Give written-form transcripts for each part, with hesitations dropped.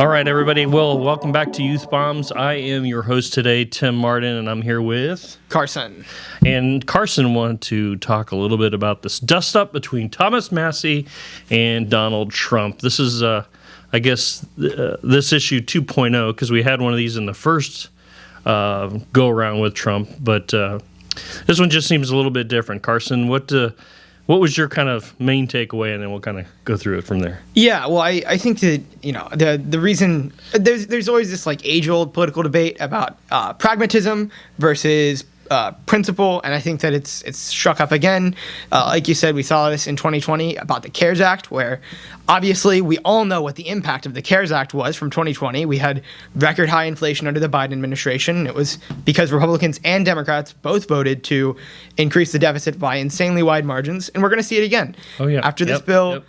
All right, everybody. Well, welcome back to Youth Bombs. I am your host today, Tim Martin, and I'm here with Carson. And Carson wanted to talk a little bit about this dust-up between Thomas Massie and Donald Trump. This is, I guess, this issue 2.0, because we had one of these in the first go-around with Trump, but this one just seems a little bit different. Carson, what was your kind of main takeaway, and then we'll kind of go through it from there. Yeah, well, I think that, the reason there's always this like age-old political debate about pragmatism versus principle, and I think that it's struck up again. Like you said, we saw this in 2020 about the CARES Act, where obviously we all know what the impact of the CARES Act was from 2020. We had record high inflation under the Biden administration. It was because Republicans and Democrats both voted to increase the deficit by insanely wide margins, and we're going to see it again after this bill. Yep.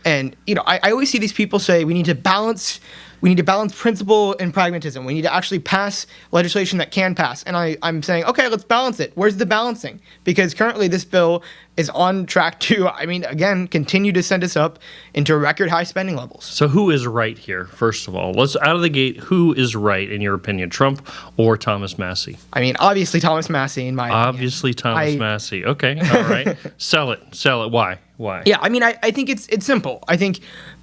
And I always see these people say we need to balance principle and pragmatism. We need to actually pass legislation that can pass. And I'm saying, okay, let's balance it. Where's the balancing? Because currently this bill is on track to, again, continue to send us up into record high spending levels. So who is right here, first of all? Let's out of the gate, who is right in your opinion, Trump or Thomas Massie? Obviously Thomas Massie in my opinion. Obviously Thomas Massie. Okay, all right. Sell it. Why? Yeah, I think it's simple. I think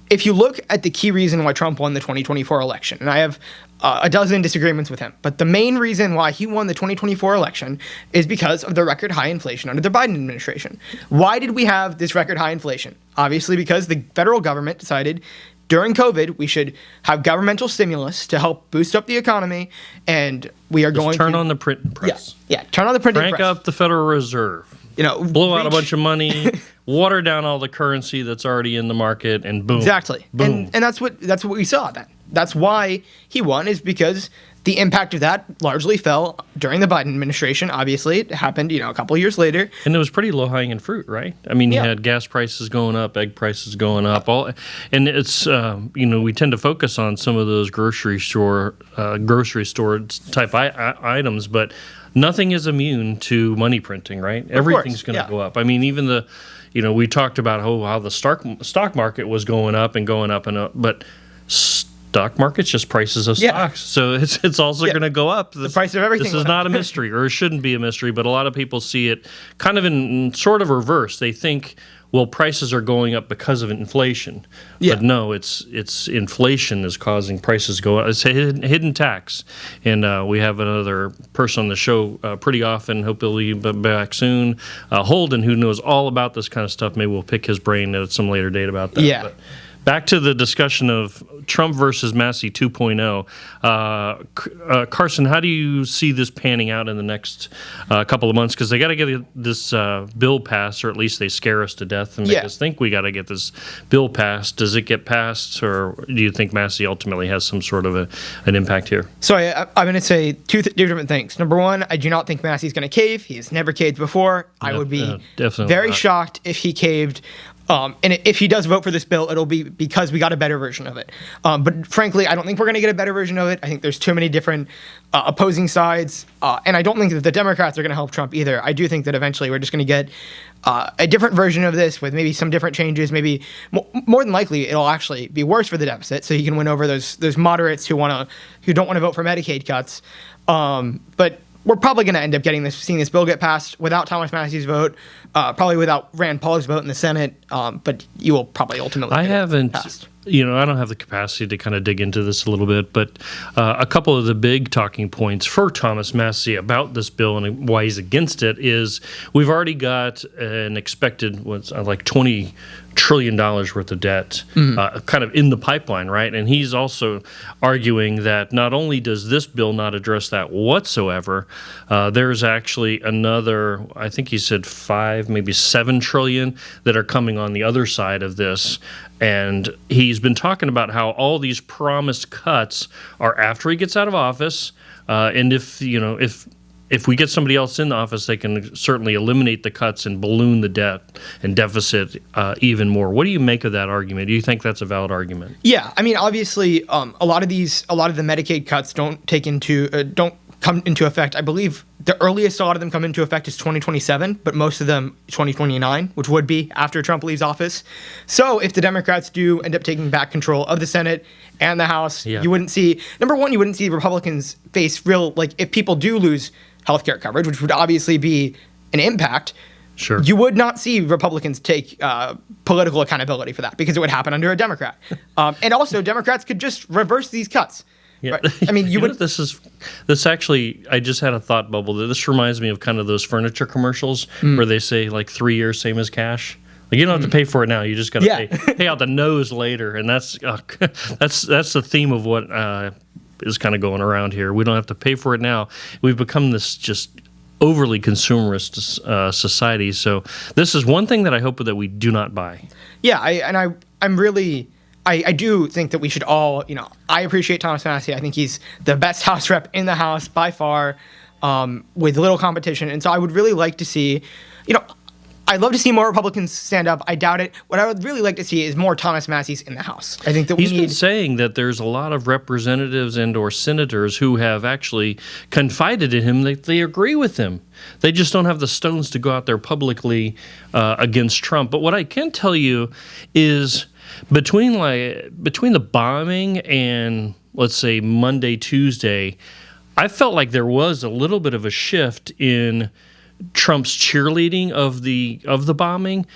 if you look at the key reason why Trump won the 2024 election, and I have a dozen disagreements with him, but the main reason why he won the 2024 election is because of the record high inflation under the Biden administration. Why did we have this record high inflation? Obviously because the federal government decided during COVID we should have governmental stimulus to help boost up the economy, and we are going to turn on the printing press. Yeah, turn on the printing press. Crank up the Federal Reserve. Blow out a bunch of money, water down all the currency that's already in the market, and boom. Exactly. Boom. And that's what we saw then. That's why he won, is because the impact of that largely fell during the Biden administration. Obviously, it happened, a couple years later. And it was pretty low-hanging fruit, right? You had gas prices going up, egg prices going up, and it's we tend to focus on some of those grocery store type items, but nothing is immune to money printing, right? Everything's going to go up. Even we talked about how the stock market was going up and up, but stock market's just prices of stocks. So it's also going to go up. The price of everything. This is not a mystery, or it shouldn't be a mystery, but a lot of people see it kind of in sort of reverse. They think, well, prices are going up because of inflation. Yeah. But no, it's inflation is causing prices to go up. It's a hidden tax. And we have another person on the show pretty often, hope he'll be back soon, Holden, who knows all about this kind of stuff. Maybe we'll pick his brain at some later date about that. Yeah. But back to the discussion of Trump versus Massie 2.0. Carson, how do you see this panning out in the next couple of months? Because they got to get this bill passed, or at least they scare us to death and make us think we got to get this bill passed. Does it get passed, or do you think Massie ultimately has some sort of an impact here? So I'm going to say two different things. Number one, I do not think Massie's going to cave. He has never caved before. I would be very shocked if he caved. And if he does vote for this bill, it'll be because we got a better version of it. But frankly, I don't think we're going to get a better version of it. I think there's too many different opposing sides. And I don't think that the Democrats are going to help Trump either. I do think that eventually we're just going to get a different version of this with maybe some different changes. Maybe more than likely it'll actually be worse for the deficit, so he can win over those moderates who don't want to vote for Medicaid cuts. But we're probably going to end up seeing this bill get passed without Thomas Massie's vote, probably without Rand Paul's vote in the Senate, but you will probably ultimately get it passed. I don't have the capacity to kind of dig into this a little bit, but a couple of the big talking points for Thomas Massie about this bill and why he's against it is we've already got an expected like $20 trillion worth of debt kind of in the pipeline, right? And he's also arguing that not only does this bill not address that whatsoever, there's actually another, I think he said 5, maybe 7 trillion that are coming on the other side of this. And he's been talking about how all these promised cuts are after he gets out of office. And if we get somebody else in the office, they can certainly eliminate the cuts and balloon the debt and deficit even more. What do you make of that argument? Do you think that's a valid argument? Yeah, obviously, a lot of the Medicaid cuts don't come into effect. I believe the earliest a lot of them come into effect is 2027, but most of them 2029, which would be after Trump leaves office. So if the Democrats do end up taking back control of the Senate and the House, you wouldn't see, number one, you wouldn't see Republicans face real, like if people do lose healthcare coverage, which would obviously be an impact, sure, you would not see Republicans take political accountability for that because it would happen under a Democrat. And also, Democrats could just reverse these cuts. Yeah, right? I mean, you would. This actually, I just had a thought bubble. This reminds me of kind of those furniture commercials where they say like 3 years, same as cash. Like you don't have to pay for it now. You just got to pay out the nose later, and that's the theme of what is kind of going around here. We don't have to pay for it now. We've become this just overly consumerist society. So this is one thing that I hope that we do not buy. Yeah, I do think that we should all, I appreciate Thomas Massie. I think he's the best House rep in the House by far, with little competition. And so I would really like to see, I'd love to see more Republicans stand up. I doubt it. What I would really like to see is more Thomas Massies in the House. I think that he's been saying that there's a lot of representatives and or senators who have actually confided in him that they agree with him. They just don't have the stones to go out there publicly against Trump. But what I can tell you is between the bombing and let's say Monday, Tuesday, I felt like there was a little bit of a shift in Trump's cheerleading of the bombing,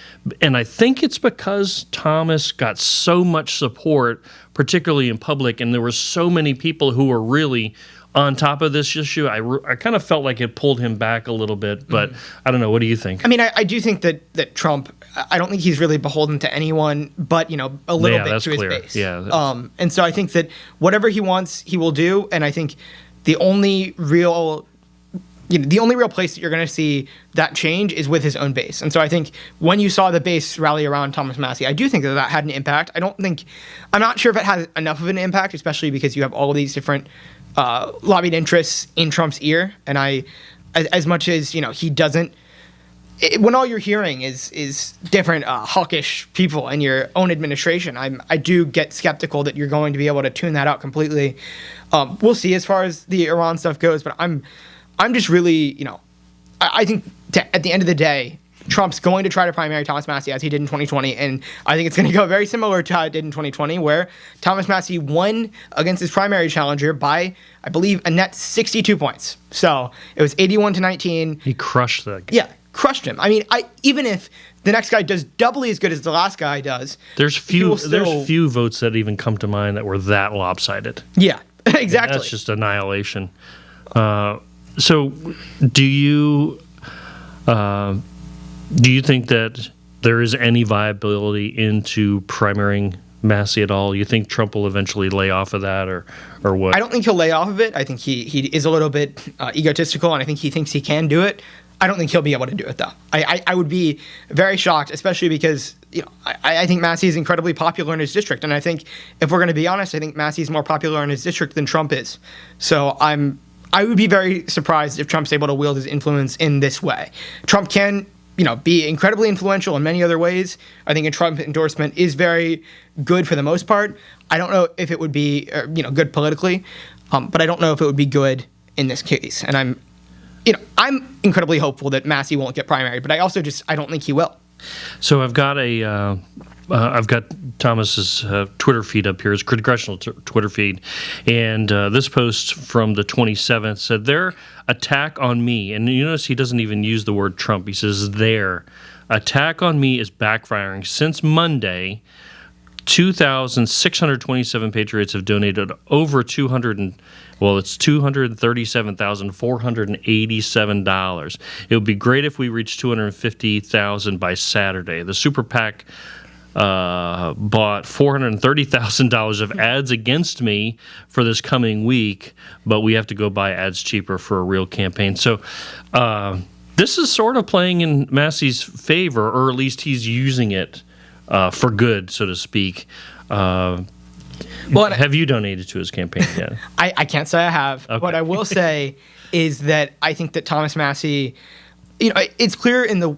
and I think it's because Thomas got so much support, particularly in public, and there were so many people who were really on top of this issue. I kind of felt like it pulled him back a little bit, but I don't know. What do you think? I mean, I do think that Trump, I don't think he's really beholden to anyone but, a little bit to clear. his base. Yeah, and so I think that whatever he wants, he will do, and I think the only real place that you're going to see that change is with his own base. And so I think when you saw the base rally around Thomas Massie, I do think that had an impact. I'm not sure if it has enough of an impact, especially because you have all of these different lobbied interests in Trump's ear. And as much as, he doesn't, when all you're hearing is different hawkish people in your own administration, I do get skeptical that you're going to be able to tune that out completely. We'll see as far as the Iran stuff goes, but I'm just really, I think at the end of the day, Trump's going to try to primary Thomas Massie as he did in 2020, and I think it's going to go very similar to how it did in 2020, where Thomas Massie won against his primary challenger by, I believe, a net 62 points. So it was 81-19. He crushed that guy. Yeah, crushed him. I mean, even if the next guy does doubly as good as the last guy does, there's few votes that even come to mind that were that lopsided. Yeah, exactly. And that's just annihilation. So, do you think that there is any viability into primarying Massie at all? You think Trump will eventually lay off of that, or what? I don't think he'll lay off of it. I think he is a little bit egotistical, and I think he thinks he can do it. I don't think he'll be able to do it, though. I would be very shocked, especially because I think Massie is incredibly popular in his district, and I think if we're going to be honest, I think Massie is more popular in his district than Trump is. So I would be very surprised if Trump's able to wield his influence in this way. Trump can, be incredibly influential in many other ways. I think a Trump endorsement is very good for the most part. I don't know if it would be, good politically, but I don't know if it would be good in this case. And I'm incredibly hopeful that Massie won't get primaried, but I don't think he will. So I've got Thomas's Twitter feed up here, his congressional Twitter feed, and this post from the 27th said, "Their attack on me," and you notice he doesn't even use the word Trump. He says, "Their attack on me is backfiring. Since Monday, 2,627 patriots have donated over $237,487. It would be great if we reached 250,000 by Saturday. The super PAC bought $430,000 of ads against me for this coming week, but we have to go buy ads cheaper for a real campaign." So this is sort of playing in Massie's favor, or at least he's using it for good, so to speak. Have you donated to his campaign yet? I can't say I have. Okay. What I will say is that I think that Thomas Massie, it's clear in a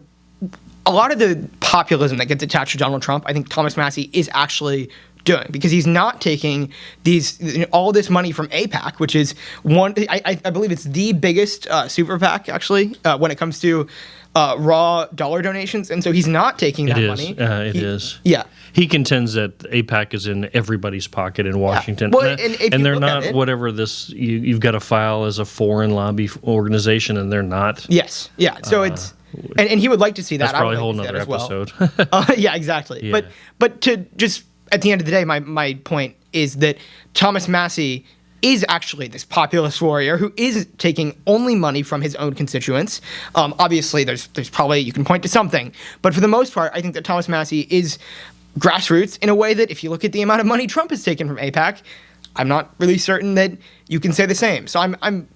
lot of the populism that gets attached to Donald Trump, I think Thomas Massie is actually doing, because he's not taking all this money from AIPAC, which is I believe it's the biggest super PAC actually when it comes to raw dollar donations, and so he's not taking that money. It is. Yeah. He contends that AIPAC is in everybody's pocket in Washington. Well, and they're not whatever this, you've got to file as a foreign lobby organization, and they're not. Yes. Yeah. So it's, and he would like to see that. That's probably a whole nother episode. Yeah, exactly. Yeah. But to just, at the end of the day, my point is that Thomas Massie is actually this populist warrior who is taking only money from his own constituents. Obviously, there's probably, you can point to something, but for the most part, I think that Thomas Massie is grassroots in a way that if you look at the amount of money Trump has taken from AIPAC, I'm not really certain that you can say the same. So I'm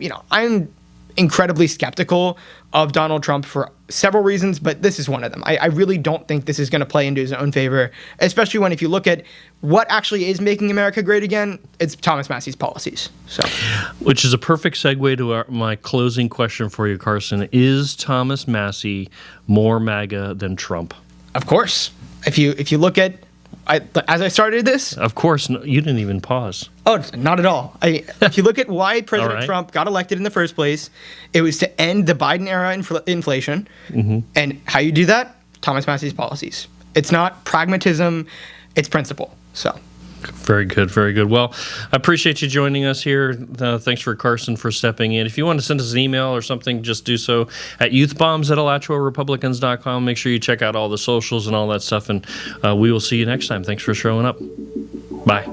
incredibly skeptical of Donald Trump for several reasons, but this is one of them. I really don't think this is going to play into his own favor, especially when if you look at what actually is making America great again, it's Thomas Massie's policies. So, which is a perfect segue to my closing question for you, Carson. Is Thomas Massie more MAGA than Trump? Of course. If you look at, as I started this, of course, no, you didn't even pause. Oh, not at all. If you look at why President Trump got elected in the first place, it was to end the Biden era inflation. Mm-hmm. And how you do that? Thomas Massie's policies. It's not pragmatism, it's principle. So. Very good, very good. Well, I appreciate you joining us here. Thanks for Carson for stepping in. If you want to send us an email or something, just do so at youthbombs@alatrorepublicans.com. Make sure you check out all the socials and all that stuff, and we will see you next time. Thanks for showing up. Bye.